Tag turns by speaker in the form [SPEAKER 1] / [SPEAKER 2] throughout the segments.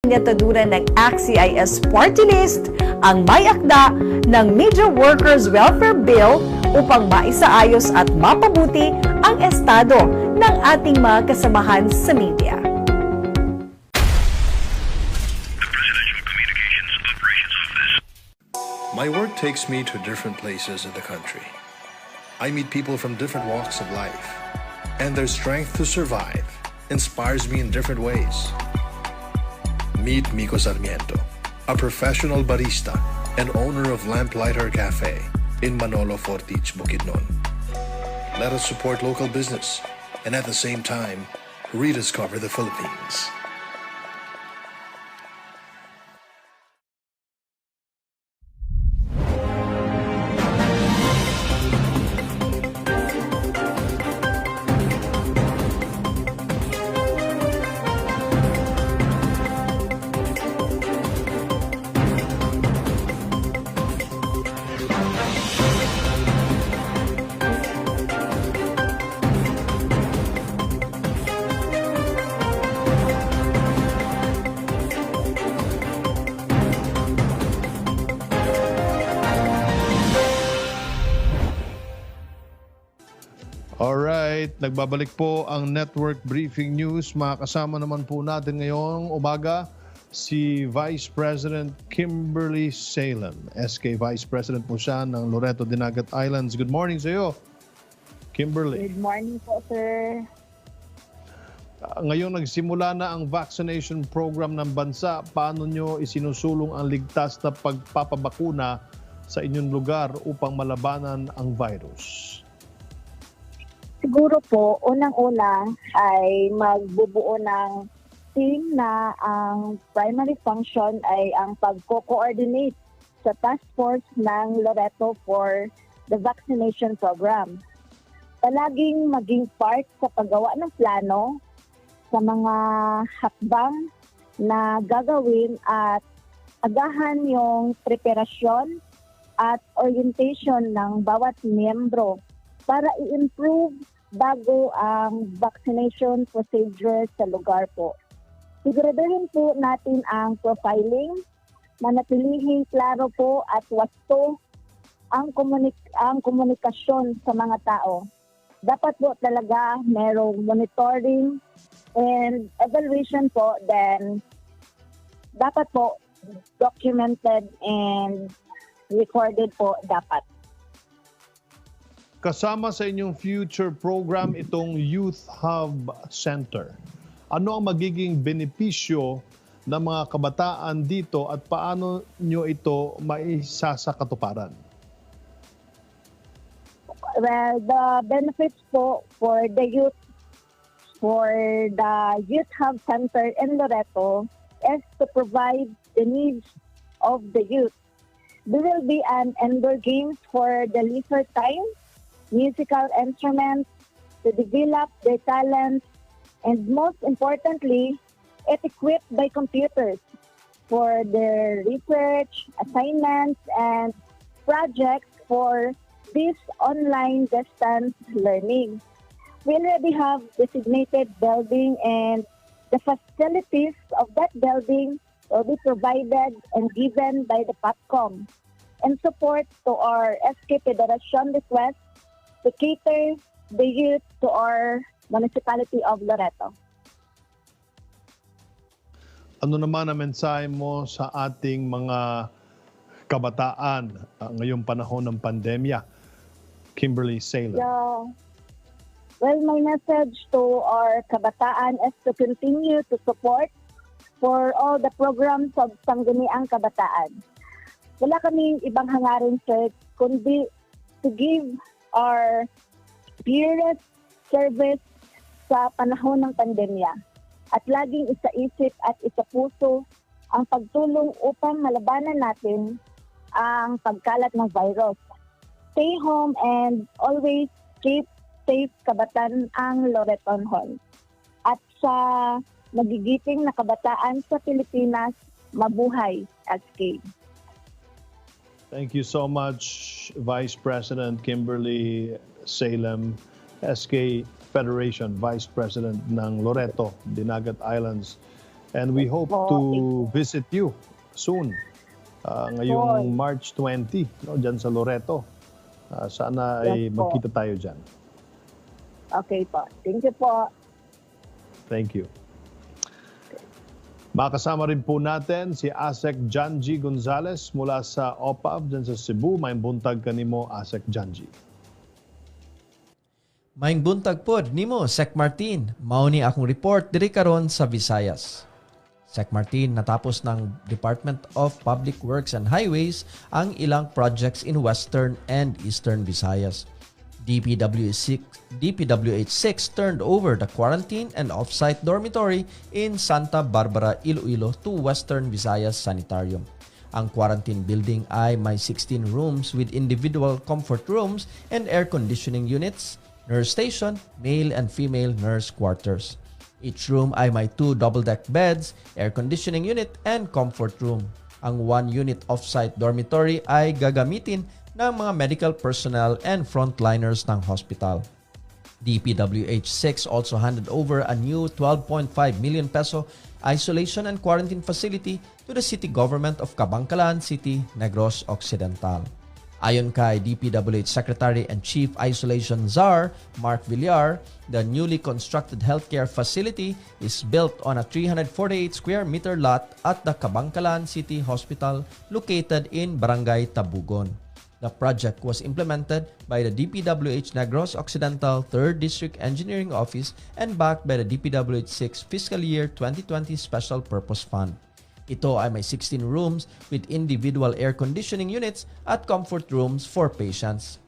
[SPEAKER 1] Inataduran ng ACT-CIS Party List ang may akda ng Major Workers Welfare Bill upang maisaayos at mapabuti ang estado ng ating mga kasamahan sa media.
[SPEAKER 2] My work takes me to different places in the country. I meet people from different walks of life, and their strength to survive inspires me in different ways. Meet Miko Sarmiento, a professional barista and owner of Lamplighter Cafe in Manolo Fortich, Bukidnon. Let us support local business and at the same time, rediscover the Philippines.
[SPEAKER 3] Alright, nagbabalik po ang Network Briefing News. Makakasama naman po natin ngayong umaga si Vice President Kimberly Salem. SK Vice President po siya ng Loreto Dinagat Islands. Good morning sa iyo, Kimberly.
[SPEAKER 4] Good morning po, sir.
[SPEAKER 3] Ngayong nagsimula na ang vaccination program ng bansa, paano nyo isinusulong ang ligtas na pagpapabakuna sa inyong lugar upang malabanan ang virus?
[SPEAKER 4] Siguro po, unang-una ay magbubuo ng team na ang primary function ay ang pagko-coordinate sa task force ng Loreto for the vaccination program. Palaging maging part sa paggawa ng plano sa mga hakbang na gagawin at agahan yung preparasyon at orientation ng bawat miyembro para i-improve bago ang vaccination procedure sa lugar po. Siguraduhin po natin ang profiling, manatilihin klaro po at wasto ang komunikasyon sa mga tao. Dapat po talaga merong monitoring and evaluation po, then dapat po documented and recorded po dapat.
[SPEAKER 3] Kasama sa inyong future program itong Youth Hub Center. Ano ang magiging benepisyo ng mga kabataan dito at paano nyo ito maisasakatuparan?
[SPEAKER 4] Well, the benefits po for the youth Hub Center in Loreto is to provide the needs of the youth. There will be an indoor games for the leisure time, musical instruments to develop their talents, and most importantly, it equipped by computers for their research, assignments, and projects for this online distance learning. We already have designated building, and the facilities of that building will be provided and given by the PATCOM in support to our SK Federation request to cater the youth to our municipality of Loreto.
[SPEAKER 3] Ano naman ang mensahe mo sa ating mga kabataan ngayong panahon ng pandemya? Kimberly Salem.
[SPEAKER 4] Yeah. Well, my message to our kabataan is to continue to support for all the programs of Sangguniang Kabataan. Wala kaming ibang hangarin, sir, kundi to give our purest service sa panahon ng pandemya. At laging isa-isip at isa-puso ang pagtulong upang malabanan natin ang pagkalat ng virus. Stay home and always keep safe, kabataan ang Loreton Hall. At sa magigiting na kabataan sa Pilipinas, mabuhay, SK.
[SPEAKER 3] Thank you so much, Vice President Kimberly Salem, SK Federation Vice President ng Loreto, Dinagat Islands. And we hope
[SPEAKER 4] Po,
[SPEAKER 3] to
[SPEAKER 4] thank you.
[SPEAKER 3] visit you soon. Ngayong March 20, no, dyan sa Loreto. Sana ay
[SPEAKER 4] Yes po.
[SPEAKER 3] magkita tayo dyan.
[SPEAKER 4] Okay po. Thank you po.
[SPEAKER 3] Thank you. Makasama rin po natin si ASEC Janji Gonzales mula sa OPAV dyan sa Cebu. May buntag kanimo, ASEC Janji.
[SPEAKER 5] Maing buntag pod nimo Sec Martin. Mao ni akong report diri karon sa Visayas. Sec Martin, natapos ng Department of Public Works and Highways ang ilang projects in Western and Eastern Visayas. DPWH 6 turned over the quarantine and off-site dormitory in Santa Barbara, Iloilo to Western Visayas Sanitarium. Ang quarantine building ay may 16 rooms with individual comfort rooms and air conditioning units, nurse station, male and female nurse quarters. Each room ay may 2 double-deck beds, air conditioning unit, and comfort room. Ang 1 unit off-site dormitory ay gagamitin ng mga medical personnel and frontliners ng hospital. DPWH 6 also handed over a new 12.5 million peso isolation and quarantine facility to the city government of Cabangcalan City, Negros Occidental. Ayon kay DPWH Secretary and Chief Isolation Czar, Mark Villar, the newly constructed healthcare facility is built on a 348 square meter lot at the Cabangcalan City Hospital located in Barangay Tabugon. The project was implemented by the DPWH Negros Occidental 3rd District Engineering Office and backed by the DPWH 6 Fiscal Year 2020 Special Purpose Fund. Ito ay may 16 rooms with individual air conditioning units at comfort rooms for patients.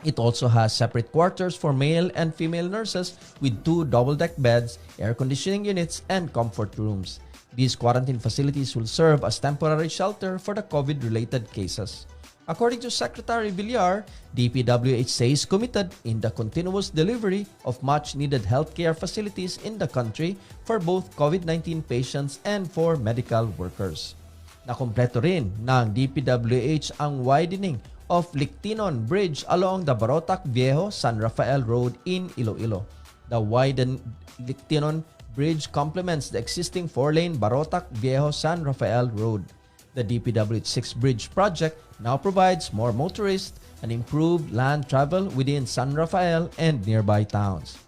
[SPEAKER 5] It also has separate quarters for male and female nurses with 2 double-deck beds, air conditioning units, and comfort rooms. These quarantine facilities will serve as temporary shelter for the COVID-related cases. According to Secretary Villar, DPWH stays committed in the continuous delivery of much-needed healthcare facilities in the country for both COVID-19 patients and for medical workers. Nakumpleto rin ng DPWH ang widening of Lictinon Bridge along the Barotac Viejo San Rafael Road in Iloilo. The widened Lictinon Bridge complements the existing 4-lane Barotac Viejo San Rafael Road. The DPWH 6 bridge project now provides more motorists and improved land travel within San Rafael and nearby towns.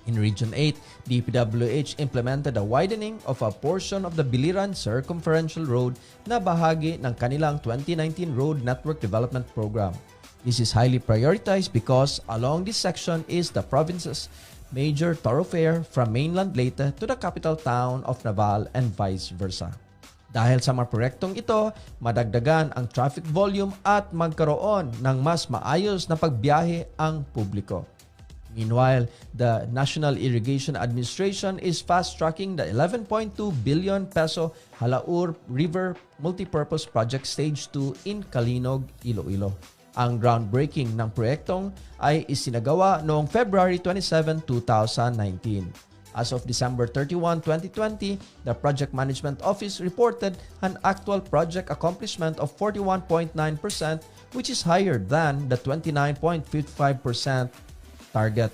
[SPEAKER 5] In Region 8, DPWH implemented a widening of a portion of the Biliran Circumferential Road na bahagi ng kanilang 2019 Road Network Development Program. This is highly prioritized because along this section is the province's major thoroughfare from mainland Leyte to the capital town of Naval and vice versa. Dahil sa mga proyektong ito, madagdagan ang traffic volume at magkaroon ng mas maayos na pagbiyahe ang publiko. Meanwhile, the National Irrigation Administration is fast-tracking the 11.2 billion peso Halaur River Multipurpose Project Stage 2 in Calinog, Iloilo. Ang groundbreaking ng proyektong ay isinagawa noong February 27, 2019. As of December 31, 2020, the Project Management Office reported an actual project accomplishment of 41.9%, which is higher than the 29.55% target.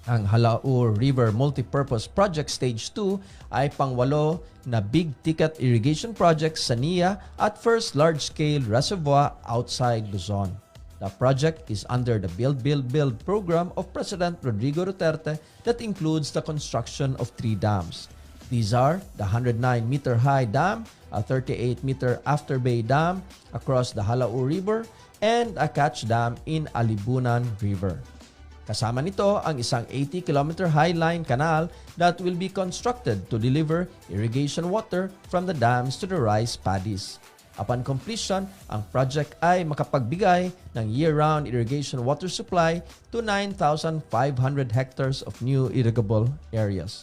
[SPEAKER 5] Ang Halaur River Multipurpose Project Stage 2 ay pangwalo na big-ticket irrigation project sa NIA at first large-scale reservoir outside Luzon. The project is under the Build, Build, Build program of President Rodrigo Duterte that includes the construction of 3 dams. These are the 109-meter-high dam, a 38-meter after-bay dam across the Halaur River, and a catch dam in Alibunan River. Kasama nito ang isang 80-kilometer high-line canal that will be constructed to deliver irrigation water from the dams to the rice paddies. Upon completion, ang project ay makapagbigay ng year-round irrigation water supply to 9,500 hectares of new irrigable areas.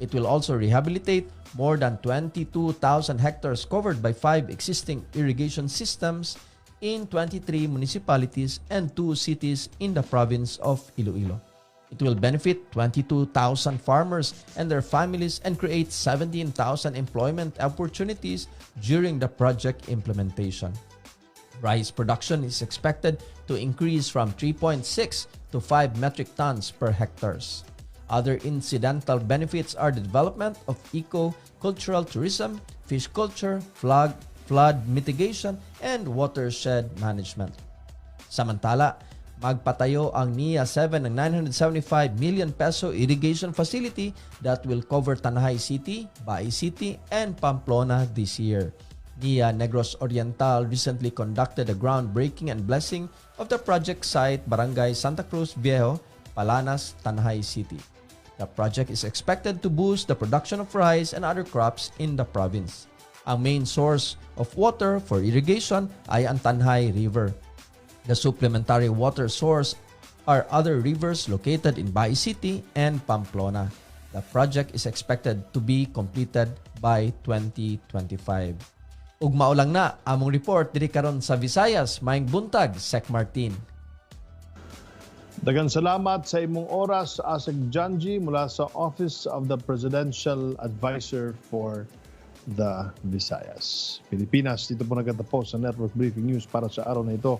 [SPEAKER 5] It will also rehabilitate more than 22,000 hectares covered by 5 existing irrigation systems in 23 municipalities and 2 cities in the province of Iloilo. It will benefit 22,000 farmers and their families and create 17,000 employment opportunities during the project implementation. Rice production is expected to increase from 3.6 to 5 metric tons per hectares. Other incidental benefits are the development of eco-cultural tourism, fish culture, flood mitigation, and watershed management. Samantala, magpatayo ang NIA 7 ng 975 million peso irrigation facility that will cover Tanay City, Bai City, and Pamplona this year. NIA Negros Oriental recently conducted a groundbreaking and blessing of the project site Barangay Santa Cruz Viejo, Palanas, Tanay City. The project is expected to boost the production of rice and other crops in the province. Ang main source of water for irrigation ay ang Tanay River. The supplementary water source are other rivers located in Bai City and Pamplona. The project is expected to be completed by 2025. Ug maulang na among report diri karon sa Visayas, maayong buntag, Sec Martin.
[SPEAKER 3] Daghang salamat sa imong oras, Asek Janji, mula sa Office of the Presidential Advisor for the Visayas. Pilipinas, dito po nagtatapos sa Network Briefing News para sa araw na ito.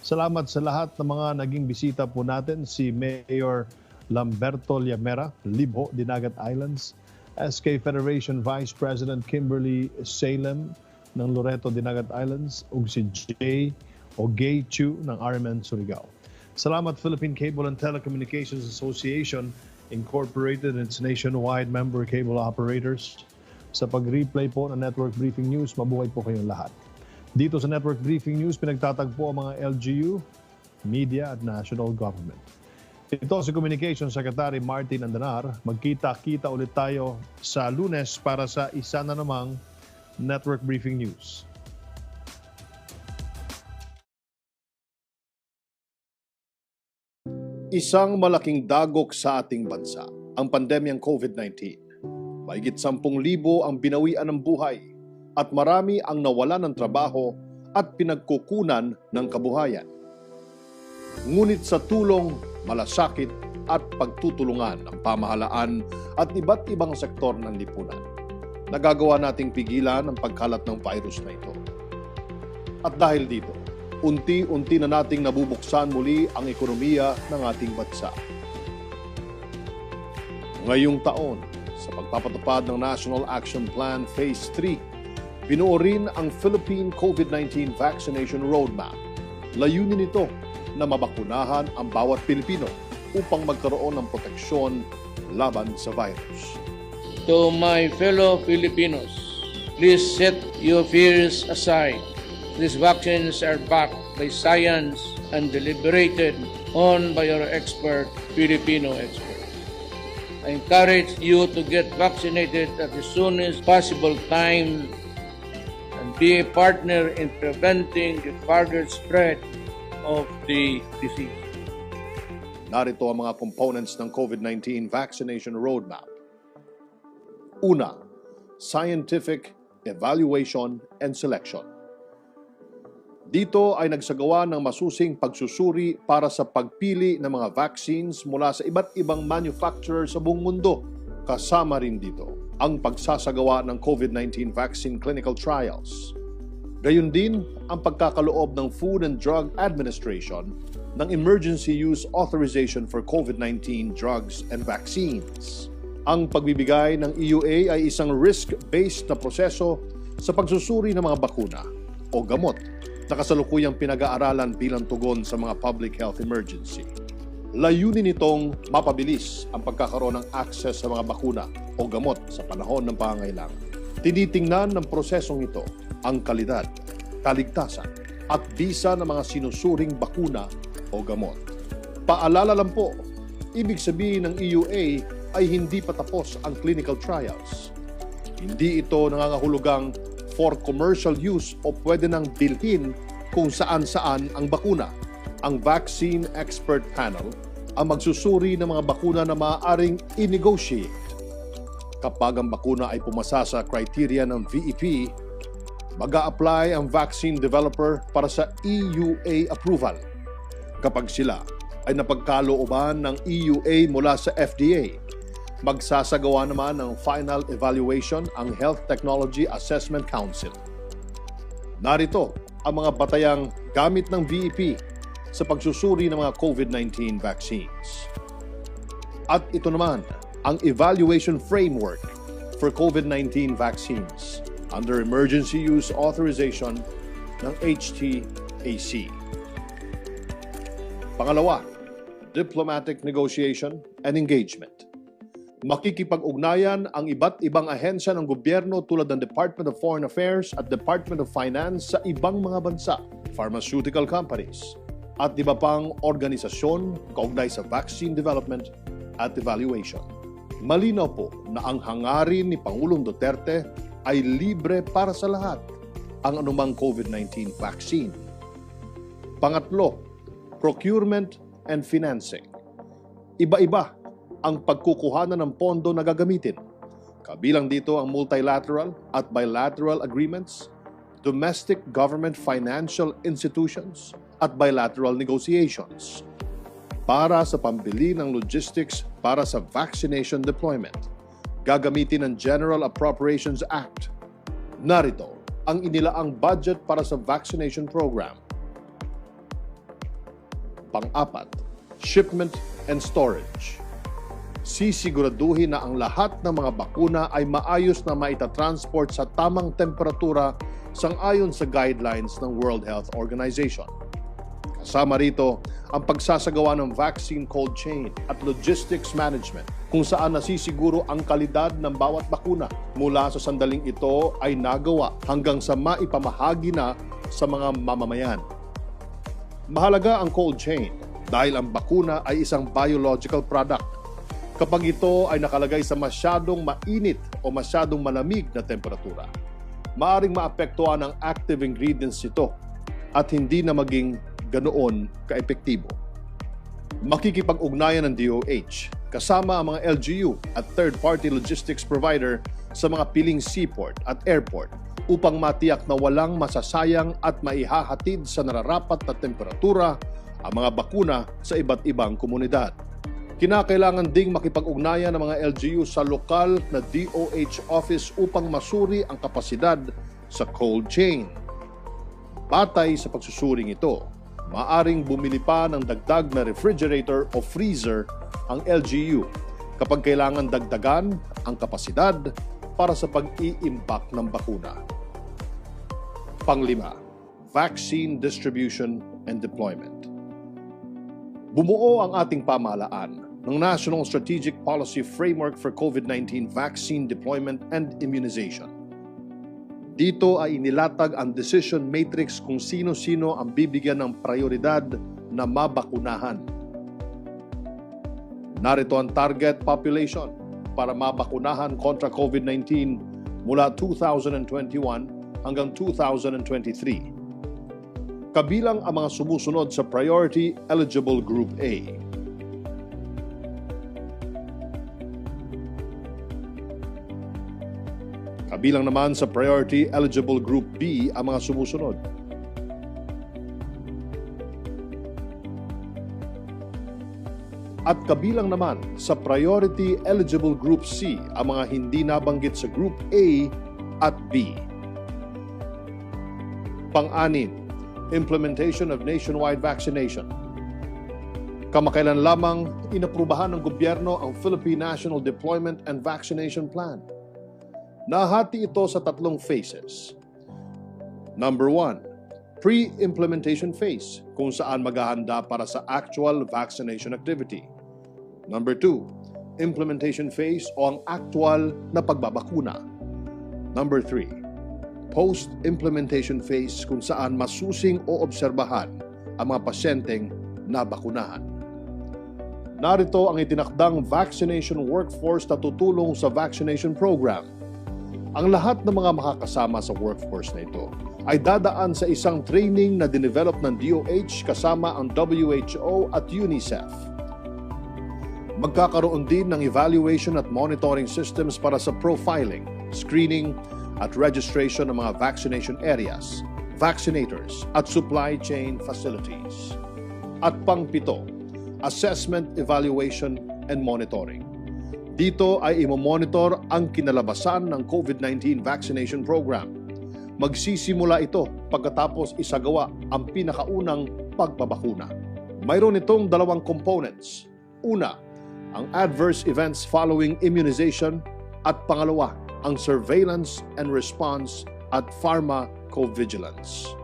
[SPEAKER 3] Salamat sa lahat ng mga naging bisita po natin, si Mayor Lamberto Llamera, Libho, Dinagat Islands, SK Federation Vice President Kimberly Salem ng Loreto, Dinagat Islands, ug si Jay o Gay Chu ng RMN Surigao. Salamat Philippine Cable and Telecommunications Association Incorporated and its nationwide member cable operators. Sa pag-replay po ng Network Briefing News, mabuhay po kayong lahat. Dito sa Network Briefing News, pinagtatagpo ang mga LGU, media at national government. Ito si Communications Secretary Martin Andanar. Magkita-kita ulit tayo sa Lunes para sa isa na namang Network Briefing News. Isang malaking dagok sa ating bansa, ang pandemyang COVID-19. Mahigit 10,000 ang binawian ng buhay at marami ang nawalan ng trabaho at pinagkukunan ng kabuhayan. Ngunit sa tulong, malasakit at pagtutulungan ng pamahalaan at iba't ibang sektor ng lipunan, nagagawa nating pigilan ang pagkalat ng virus na ito. At dahil dito, unti-unti na nating nabubuksan muli ang ekonomiya ng ating bansa. Ngayong taon, sa pagpapatupad ng National Action Plan Phase 3, binuo rin ang Philippine COVID-19 Vaccination Roadmap. Layunin nito na mabakunahan ang bawat Pilipino upang magkaroon ng proteksyon laban sa virus.
[SPEAKER 6] To my fellow Filipinos, please set your fears aside. These vaccines are backed by science and deliberated on by our expert Filipino experts. I encourage you to get vaccinated at the soonest possible time and be a partner in preventing the further spread of the disease.
[SPEAKER 3] Narito ang mga components ng COVID-19 vaccination roadmap. Una, scientific evaluation and selection. Dito ay nagsagawa ng masusing pagsusuri para sa pagpili ng mga vaccines mula sa iba't ibang manufacturer sa buong mundo. Kasama rin dito ang pagsasagawa ng COVID-19 vaccine clinical trials. Gayon din ang pagkakaloob ng Food and Drug Administration ng Emergency Use Authorization for COVID-19 drugs and vaccines. Ang pagbibigay ng EUA ay isang risk-based na proseso sa pagsusuri ng mga bakuna o gamot na kasalukuyang pinag-aaralan bilang tugon sa mga public health emergency. Layunin nitong mapabilis ang pagkakaroon ng access sa mga bakuna o gamot sa panahon ng pangangailangan. Tinitingnan ng prosesong ito ang kalidad, kaligtasan at bisa ng mga sinusuring bakuna o gamot. Paalala lang po, ibig sabihin ng EUA ay hindi pa tapos ang clinical trials. Hindi ito nangangahulugang for commercial use o pwede nang bilhin kung saan-saan ang bakuna. Ang Vaccine Expert Panel ang magsusuri ng mga bakuna na maaaring i-negotiate. Kapag ang bakuna ay pumasa sa criteria ng VEP, mag-a-apply ang vaccine developer para sa EUA approval. Kapag sila ay napagkalooban ng EUA mula sa FDA, magsasagawa naman ng final evaluation ang Health Technology Assessment Council. Narito ang mga batayang gamit ng VEP sa pagsusuri ng mga COVID-19 vaccines. At ito naman ang evaluation framework for COVID-19 vaccines under emergency use authorization ng HTAC. Pangalawa, diplomatic negotiation and engagement. Makikipag-ugnayan ang iba't ibang ahensya ng gobyerno tulad ng Department of Foreign Affairs at Department of Finance sa ibang mga bansa, pharmaceutical companies, at iba pang organisasyon kaugnay sa vaccine development at evaluation. Malinaw po na ang hangarin ni Pangulong Duterte ay libre para sa lahat ang anumang COVID-19 vaccine. Pangatlo, procurement and financing. Iba-iba ang pagkukuhanan ng pondo na gagamitin. Kabilang dito ang multilateral at bilateral agreements, domestic government financial institutions, at bilateral negotiations para sa pambili ng logistics para sa vaccination deployment. Gagamitin ang General Appropriations Act. Narito ang inilaang budget para sa vaccination program. Pang-apat, shipment and storage. Sisiguraduhin na ang lahat ng mga bakuna ay maayos na maitatransport sa tamang temperatura sang-ayon sa guidelines ng World Health Organization. Kasama rito ang pagsasagawa ng vaccine cold chain at logistics management kung saan nasisiguro ang kalidad ng bawat bakuna mula sa sandaling ito ay nagawa hanggang sa maipamahagi na sa mga mamamayan. Mahalaga ang cold chain dahil ang bakuna ay isang biological product. Kapag ito ay nakalagay sa masyadong mainit o masyadong malamig na temperatura, maaring maapektuhan ang active ingredients nito at hindi na maging ganoon kaepektibo. Makikipag-ugnayan ng DOH kasama ang mga LGU at third-party logistics provider sa mga piling seaport at airport upang matiyak na walang masasayang at maihahatid sa nararapat na temperatura ang mga bakuna sa iba't ibang komunidad. Kinakailangan ding makipag-ugnayan ng mga LGU sa lokal na DOH office upang masuri ang kapasidad sa cold chain. Batay sa pagsusuring ito, maaring bumili pa ng dagdag na refrigerator o freezer ang LGU kapag kailangan dagdagan ang kapasidad para sa pag-i-impact ng bakuna. Panglima, vaccine distribution and deployment. Bumuo ang ating pamahalaan ng National Strategic Policy Framework for COVID-19 Vaccine Deployment and Immunization. Dito ay inilatag ang decision matrix kung sino-sino ang bibigyan ng prioridad na mabakunahan. Narito ang target population para mabakunahan kontra COVID-19 mula 2021 hanggang 2023. Kabilang ang mga sumusunod sa Priority Eligible Group A. Kabilang naman sa Priority Eligible Group B ang mga sumusunod. At kabilang naman sa Priority Eligible Group C ang mga hindi nabanggit sa Group A at B. Pang-anim, implementation of nationwide vaccination. Kamakailan lamang inaprubahan ng gobyerno ang Philippine National Deployment and Vaccination Plan. Nahati ito sa tatlong phases. Number 1, pre-implementation phase, kung saan maghahanda para sa actual vaccination activity. Number 2, implementation phase o ang actual na pagbabakuna. Number 3, post-implementation phase kung saan masusing o obserbahan ang mga pasyenteng nabakunahan. Narito ang itinakdang vaccination workforce na tutulong sa vaccination program. Ang lahat ng mga makakasama sa workforce na ito ay dadaan sa isang training na dinevelop ng DOH kasama ang WHO at UNICEF. Magkakaroon din ng evaluation at monitoring systems para sa profiling, screening at registration ng mga vaccination areas, vaccinators at supply chain facilities. At pang-pito, assessment, evaluation, and monitoring. Dito ay imomonitor ang kinalabasan ng COVID-19 vaccination program. Magsisimula ito pagkatapos isagawa ang pinakaunang pagpabakuna. Mayroon itong dalawang components. Una, ang adverse events following immunization, at pangalawa, ang surveillance and response at pharmacovigilance.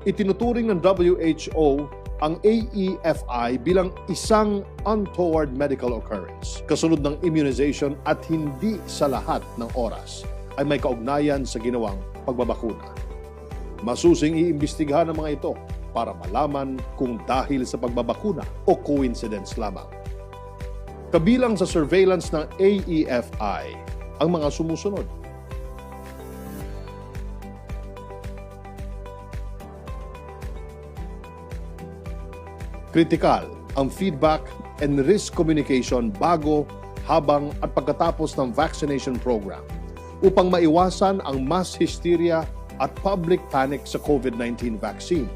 [SPEAKER 3] Itinuturing ng WHO ang AEFI bilang isang untoward medical occurrence, kasunod ng immunization at hindi sa lahat ng oras ay may kaugnayan sa ginawang pagbabakuna. Masusing iimbestigahan ng mga ito para malaman kung dahil sa pagbabakuna o coincidence lamang. Kabilang sa surveillance ng AEFI ang mga sumusunod. Kritikal ang feedback and risk communication bago, habang at pagkatapos ng vaccination program upang maiwasan ang mass hysteria at public panic sa COVID-19 vaccine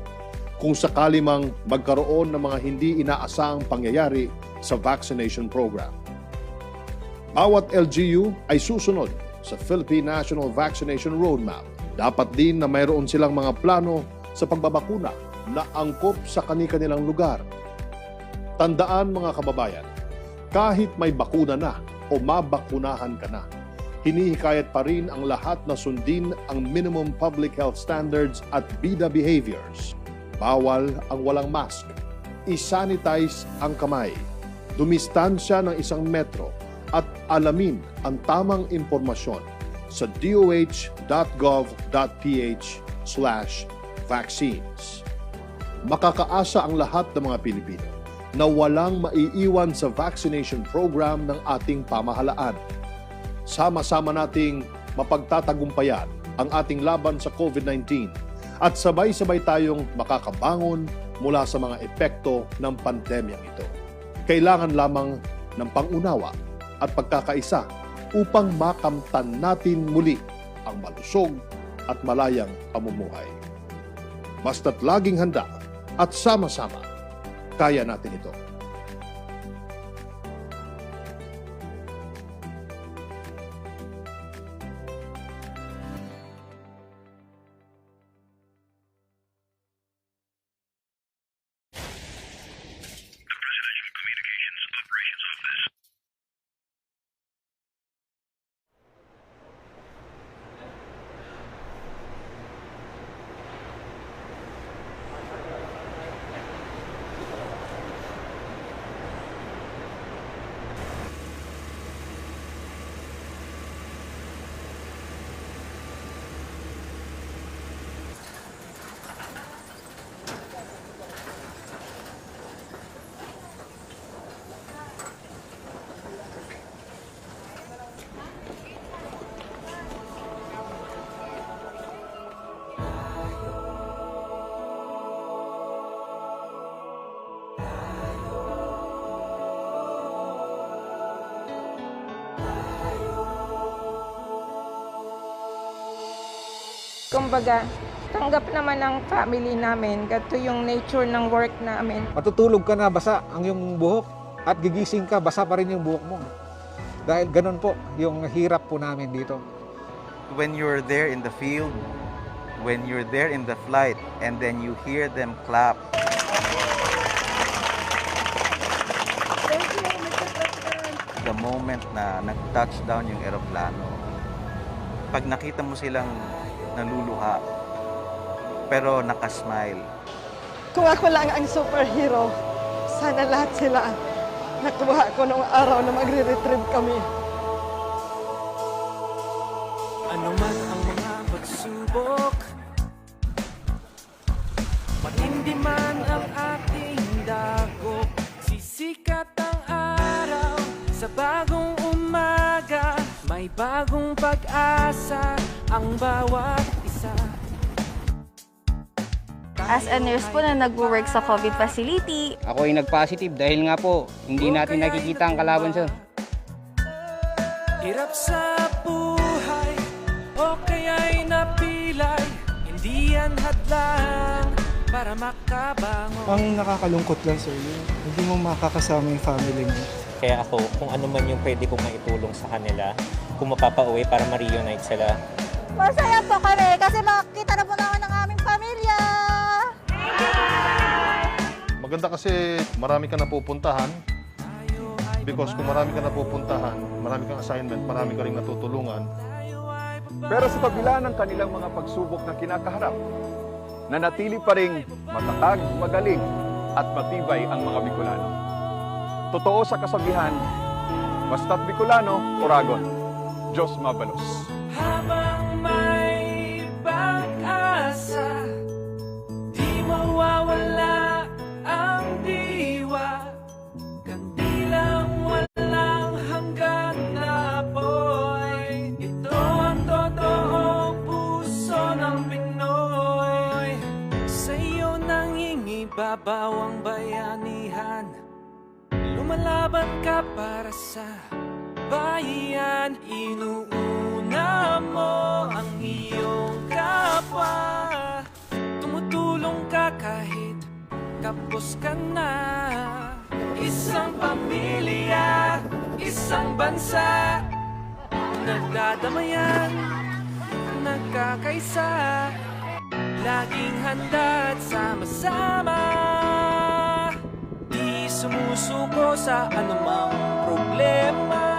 [SPEAKER 3] kung sakali mang magkaroon ng mga hindi inaasahang pangyayari sa vaccination program. Bawat LGU ay susunod sa Philippine National Vaccination Roadmap. Dapat din na mayroon silang mga plano sa pagbabakuna na angkop sa kani-kanilang lugar. Tandaan mga kababayan, kahit may bakuna na o mabakunahan ka na, hinihikayat pa rin ang lahat na sundin ang minimum public health standards at BIDA behaviors. Bawal ang walang mask. I-sanitize ang kamay. Dumistansya ng 1 metro at alamin ang tamang impormasyon sa doh.gov.ph/vaccines. Makakaasa ang lahat ng mga Pilipino na walang maiiwan sa vaccination program ng ating pamahalaan. Sama-sama nating mapagtatagumpayan ang ating laban sa COVID-19 at sabay-sabay tayong makakabangon mula sa mga epekto ng pandemyang ito. Kailangan lamang ng pangunawa at pagkakaisa upang makamtan natin muli ang malusog at malayang pamumuhay. Basta't laging handa at sama-sama, kaya natin ito.
[SPEAKER 7] Kumbaga, tanggap naman ng family namin. Ganito yung nature ng work namin.
[SPEAKER 8] Matutulog ka na, basa ang iyong buhok at gigising ka, basa pa rin yung buhok mo. Dahil ganun po yung hirap po namin dito.
[SPEAKER 9] When you're there in the field, when you're there in the flight, and then you hear them clap. The moment na nag-touchdown yung eroplano, pag nakita mo silang naluluha, pero nakasmile.
[SPEAKER 7] Kung ako lang ang superhero, sana lahat sila nakuha ko nung araw na magre-retrieve kami.
[SPEAKER 10] Ano man ang mga pagsubok, matindi man ang ating dagok, sisikat ang araw sa bagong umaga, may bagong pag-asa ang bawat isa.
[SPEAKER 11] As a nurse po na nag-work sa COVID facility,
[SPEAKER 12] ako ay nag-positive dahil nga po hindi natin nakikita ang kalaban sa
[SPEAKER 10] hirap sa buhay o kaya'y napilay, hindi yan hadlang para makabangon.
[SPEAKER 13] Ang nakakalungkot lang sir, hindi mo makakasama yung family mo.
[SPEAKER 14] Kaya ako, kung ano man yung pwede kong maitulong sa kanila, kung mapapauwi para ma-reunite sila.
[SPEAKER 11] masaya po kami kasi makikita na po naman ang aming pamilya.
[SPEAKER 3] Maganda kasi marami ka napupuntahan Because kung marami ka napupuntahan, marami kang assignment, marami ka rin natutulungan.
[SPEAKER 15] Pero sa kabila ng kanilang mga pagsubok na kinakaharap, nanatili pa ring matatag, magaling at matibay ang mga Bicolano. Totoo sa kasabihan, basta't Bicolano, Oragon. Diyos mabalos.
[SPEAKER 10] Habang may pag-asa, di mawawala ang diwa, kandilang walang hanggan na apoy. Ito ang totoong puso ng Pinoy. Sa iyo nangingibabaw ang bayanihan, lumalaban ka para sa bayan, inuuna mo ang iyong kapwa, tumutulong ka kahit kapos ka na. Isang pamilya, isang bansa, nagdadamayan, nagkakaisa, laging handa at sama-sama, di sumusuko sa anumang problema.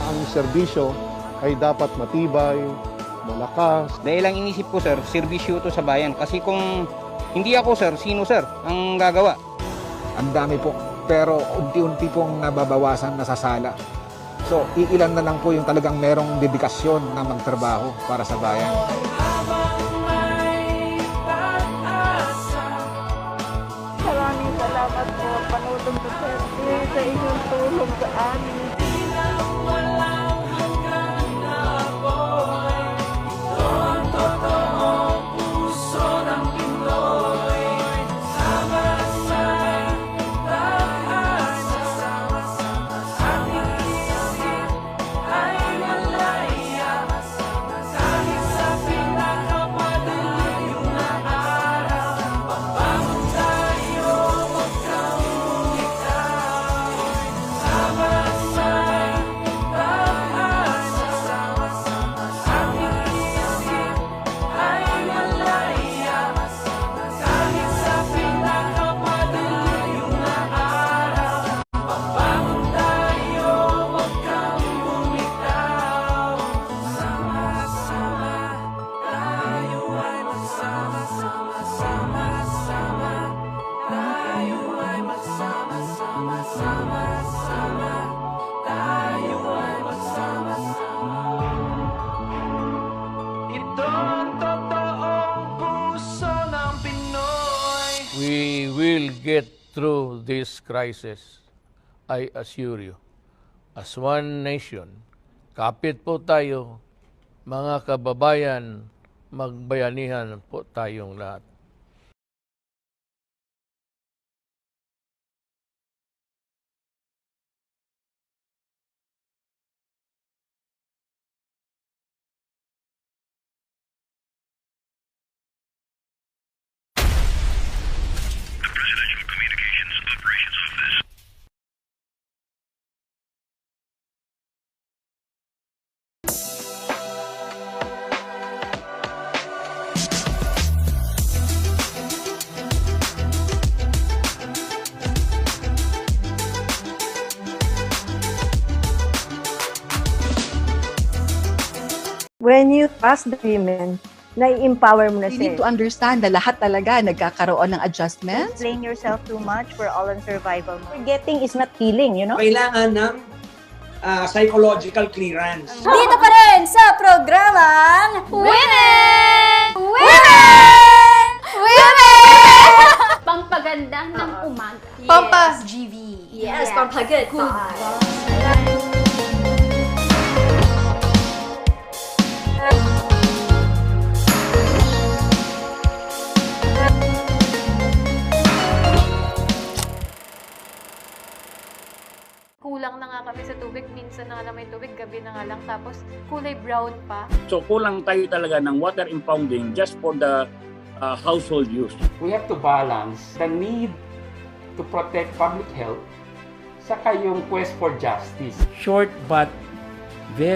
[SPEAKER 3] Ang serbisyo ay dapat matibay, malakas.
[SPEAKER 12] Dahil lang inisip ko, sir, serbisyo to sa bayan. Kasi kung hindi ako, sir, sino, sir, ang gagawa?
[SPEAKER 8] Ang dami po, pero unti-unti pong nababawasan, nasasala. So, iilan na lang po yung talagang merong dedikasyon na magtrabaho para sa bayan.
[SPEAKER 4] Maraming salamat po, Pangulong Duterte, sa inyong tulong sa amin.
[SPEAKER 6] We will get through this crisis, I assure you. As one nation, kapit po tayo, mga kababayan, magbayanihan po tayong lahat.
[SPEAKER 16] When you trust the women, na-empower mo na
[SPEAKER 17] You
[SPEAKER 16] siya.
[SPEAKER 17] need to understand na lahat talaga nagkakaroon ng adjustments.
[SPEAKER 11] Don't blame yourself too much. We're all on survival mode. Forgetting is not healing, you know?
[SPEAKER 18] Kailangan ng psychological clearance.
[SPEAKER 11] Dito pa rin sa programang Women! Women! Women!
[SPEAKER 19] Pampaganda ng umaga.
[SPEAKER 11] Pampas
[SPEAKER 19] GV.
[SPEAKER 11] Yes, pampagod.
[SPEAKER 19] Kulang na nga kami sa tubig. Minsan na nga lang may tubig, gabi na nga lang. Tapos kulay brown pa.
[SPEAKER 20] So kulang tayo talaga ng water impounding just for the household use.
[SPEAKER 21] We have to balance the need to protect public health saka yung quest for justice.
[SPEAKER 20] Short but